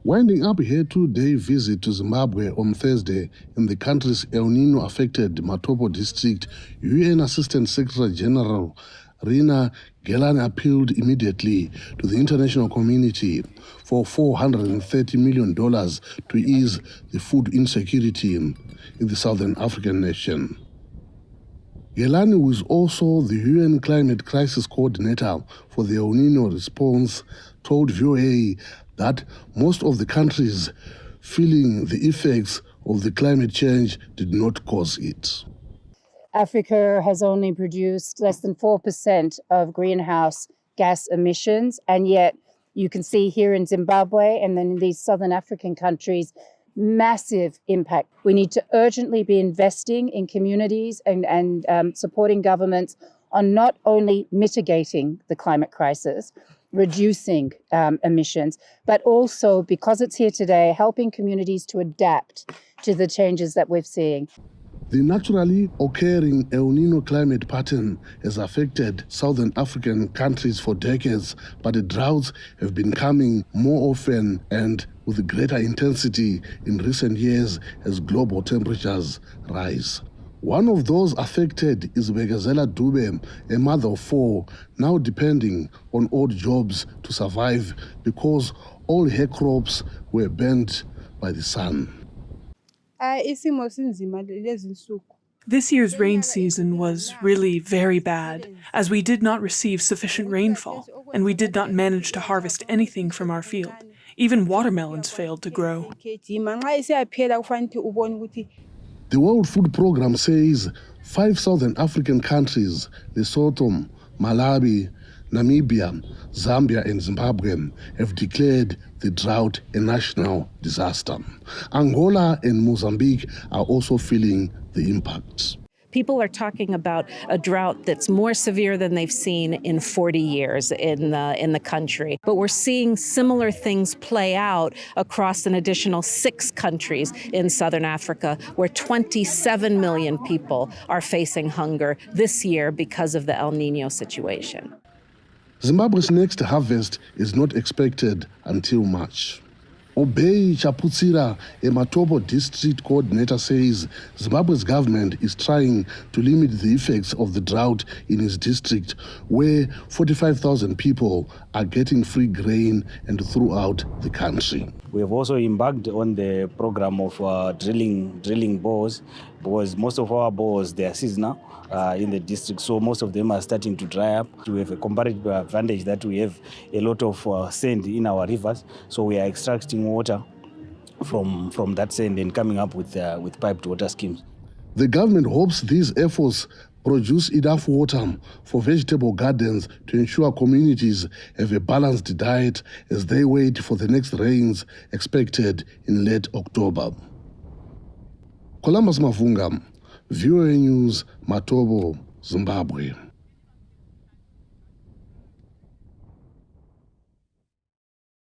Winding up her two-day visit to Zimbabwe on Thursday in the country's El Nino-affected Matopo district, UN Assistant Secretary General Rina Gelani appealed immediately to the international community for $430 million to ease the food insecurity in the southern African nation. Gelani, who is also the UN Climate Crisis Coordinator for the El Nino response, told VOA that most of the countries feeling the effects of the climate change did not cause it. Africa has only produced less than 4% of greenhouse gas emissions, and yet you can see here in Zimbabwe and then in these southern African countries, massive impact. We need to urgently be investing in communities and supporting governments on not only mitigating the climate crisis, reducing emissions, but also, because it's here today, helping communities to adapt to the changes that we're seeing. The naturally occurring El Nino climate pattern has affected southern African countries for decades, but the droughts have been coming more often and with greater intensity in recent years as global temperatures rise. One of those affected is Begazela Dube, a mother of four, now depending on odd jobs to survive because all her crops were burnt by the sun. This year's rain season was really very bad, as we did not receive sufficient rainfall, and we did not manage to harvest anything from our field. Even watermelons failed to grow. The World Food Programme says 5 southern African countries, Lesotho, Malawi, Namibia, Zambia and Zimbabwe, have declared the drought a national disaster. Angola and Mozambique are also feeling the impacts. People are talking about a drought that's more severe than they've seen in 40 years in the country. But we're seeing similar things play out across an additional 6 countries in southern Africa, where 27 million people are facing hunger this year because of the El Nino situation. Zimbabwe's next harvest is not expected until March. Obey Chaputsira, a Matopo district coordinator, says Zimbabwe's government is trying to limit the effects of the drought in his district, where 45,000 people are getting free grain and throughout the country. We have also embarked on the program of drilling bores, because most of our bores, they are seasonal in the district, so most of them are starting to dry up. We have a comparative advantage that we have a lot of sand in our rivers, so we are extracting water from that sand and coming up with piped water schemes. The government hopes these efforts produce enough water for vegetable gardens to ensure communities have a balanced diet as they wait for the next rains expected in late October. Columbus Mavunga, VOANews, Matopo, Zimbabwe.